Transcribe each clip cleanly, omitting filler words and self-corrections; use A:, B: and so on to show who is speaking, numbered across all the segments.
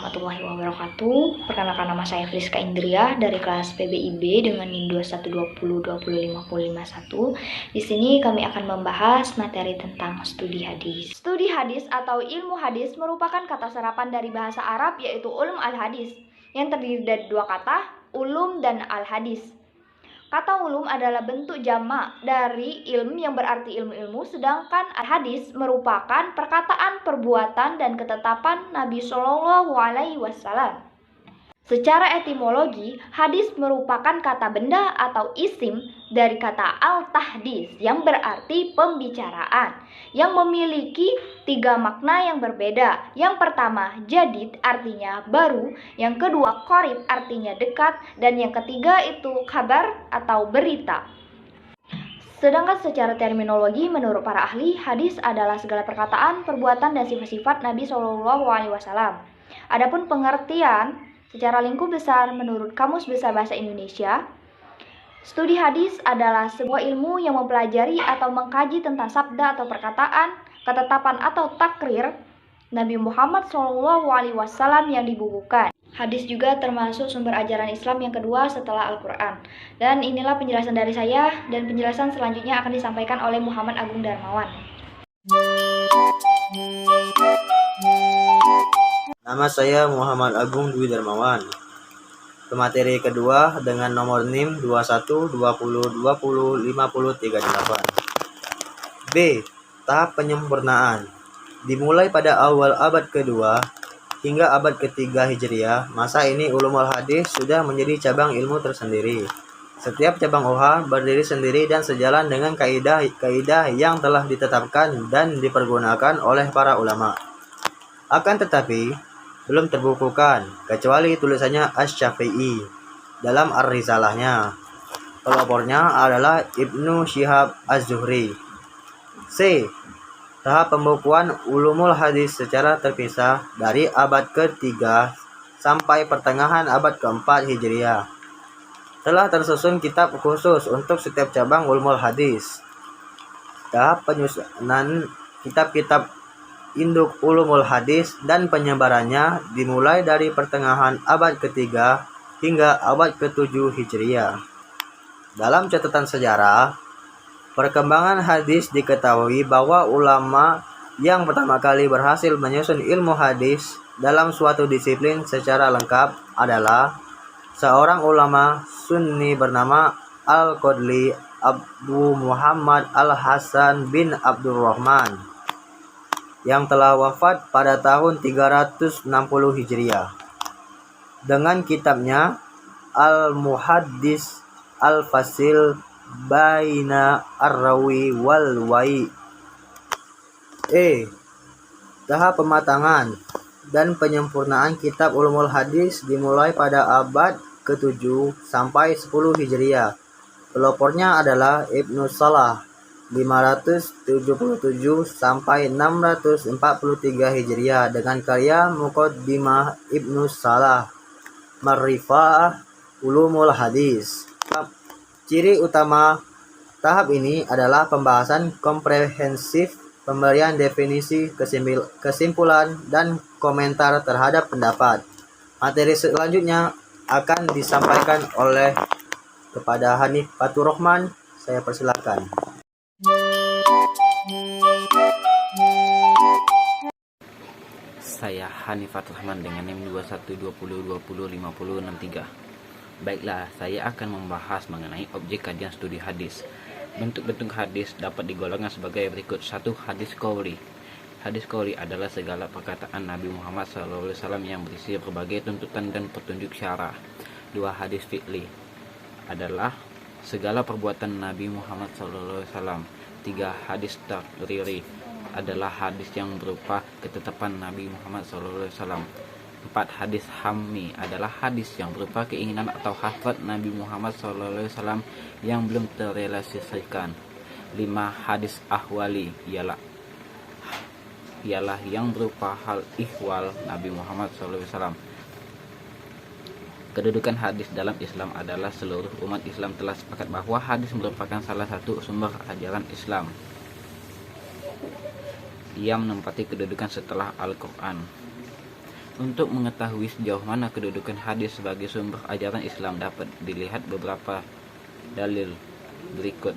A: warahmatullahi wabarakatuh. Perkenalkan, nama saya Friska Indria dari kelas PBIB dengan NIM 2120205051. Di sini kami akan membahas materi tentang studi hadis. Studi hadis atau ilmu hadis merupakan kata serapan dari bahasa Arab yaitu ulum al-hadis yang terdiri dari dua kata, ulum dan al-hadis. Kata ulum adalah bentuk jamak dari ilm yang berarti ilmu-ilmu, sedangkan al-hadis merupakan perkataan, perbuatan, dan ketetapan Nabi Shallallahu Alaihi Wasallam. Secara etimologi, hadis merupakan kata benda atau isim dari kata al-tahdis yang berarti pembicaraan, yang memiliki tiga makna yang berbeda. Yang pertama, jadid artinya baru, yang kedua, qorib artinya dekat, dan yang ketiga itu kabar atau berita. Sedangkan secara terminologi, menurut para ahli, hadis adalah segala perkataan, perbuatan, dan sifat-sifat Nabi Shallallahu Alaihi Wasallam. Adapun pengertian secara lingkup besar menurut Kamus Besar Bahasa Indonesia, studi hadis adalah sebuah ilmu yang mempelajari atau mengkaji tentang sabda atau perkataan, ketetapan atau takrir Nabi Muhammad SAW yang dibukukan. Hadis juga termasuk sumber ajaran Islam yang kedua setelah Al-Quran. Dan inilah penjelasan dari saya, dan penjelasan selanjutnya akan disampaikan oleh Muhammad Agung Darmawan.
B: Nama saya Muhammad Agung Dwi Darmawan. Pemateri kedua dengan nomor NIM 2120205038. B. Tahap penyempurnaan. Dimulai pada awal abad kedua hingga abad ketiga Hijriah, masa ini ulumul hadis sudah menjadi cabang ilmu tersendiri. Setiap cabang OHA berdiri sendiri dan sejalan dengan kaidah-kaidah yang telah ditetapkan dan dipergunakan oleh para ulama. Akan tetapi, belum terbukukan, kecuali tulisannya Asy-Syafi'i dalam Ar-Risalahnya. Pelopornya adalah Ibnu Syihab Az-Zuhri. C. Tahap pembukuan ulumul hadis secara terpisah dari abad ke-3 sampai pertengahan abad ke-4 Hijriah. Telah tersusun kitab khusus untuk setiap cabang ulumul hadis. Tahap penyusunan kitab-kitab induk ulumul hadis dan penyebarannya dimulai dari pertengahan abad ke-3 hingga abad ke-7 Hijriah. Dalam catatan sejarah, perkembangan hadis diketahui bahwa ulama yang pertama kali berhasil menyusun ilmu hadis dalam suatu disiplin secara lengkap adalah seorang ulama Sunni bernama Al-Qadli Abu Muhammad Al-Hasan bin Abdurrahman yang telah wafat pada tahun 360 Hijriah. Dengan kitabnya Al-Muhaddis Al-Fasil Baina Ar-Rawi wal Wai. E. Tahap pematangan dan penyempurnaan kitab ulumul hadis dimulai pada abad ke-7 sampai 10 Hijriah. Pelopornya adalah Ibnu Salah 577 sampai 643 Hijriah dengan karya Muqaddimah Ibnu Salah Ma'rifah Ulumul Hadis. Ciri utama tahap ini adalah pembahasan komprehensif, pemberian definisi, kesimpulan, dan komentar terhadap pendapat. Materi selanjutnya akan disampaikan oleh kepada Hanif Fatur Rahman. Saya persilakan.
C: Saya Hanif Fatur Rahman dengan NIM 2120205063. Baiklah, saya akan membahas mengenai objek kajian studi hadis. Bentuk-bentuk hadis dapat digolongkan sebagai berikut. 1. Hadis qauli. Hadis qauli adalah segala perkataan Nabi Muhammad SAW yang berisi berbagai tuntutan dan petunjuk syarah. 2. Hadis fi'li adalah segala perbuatan Nabi Muhammad SAW. 3. Hadis takriri adalah hadis yang berupa ketetapan Nabi Muhammad SAW. 4. Hadis hammi adalah hadis yang berupa keinginan atau hasrat Nabi Muhammad SAW yang belum terrealisasikan. 5. Hadis ahwali ialah yang berupa hal ihwal Nabi Muhammad SAW. Kedudukan hadis dalam Islam adalah seluruh umat Islam telah sepakat bahwa hadis merupakan salah satu sumber ajaran Islam. Ia menempati kedudukan setelah Al-Quran. Untuk mengetahui sejauh mana kedudukan hadis sebagai sumber ajaran Islam dapat dilihat beberapa dalil berikut.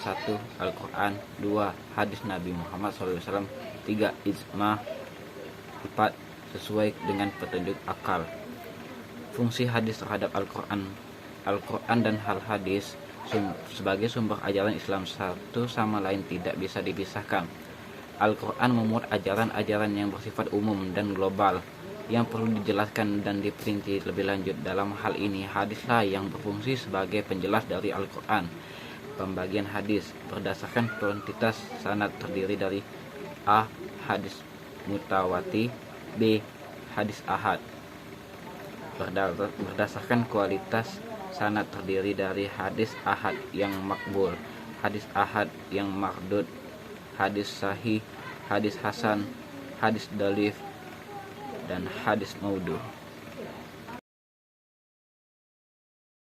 C: 1. Al-Quran. 2. Hadis Nabi Muhammad SAW. 3. Ijma'. 4. Sesuai dengan petunjuk akal. Fungsi hadis terhadap Al-Quran dan hal hadis sebagai sumber ajaran Islam satu sama lain tidak bisa dipisahkan. Al-Quran memuat ajaran-ajaran yang bersifat umum dan global yang perlu dijelaskan dan diperinci lebih lanjut. Dalam hal ini, hadislah yang berfungsi sebagai penjelas dari Al-Quran. Pembagian hadis berdasarkan kuantitas sanad terdiri dari A. Hadis mutawatir, B. Hadis ahad. Berdasarkan kualitas sanad terdiri dari hadis ahad yang makbul, hadis ahad yang mardud, hadis sahih, hadis hasan, hadis dhaif, dan hadis maudhu.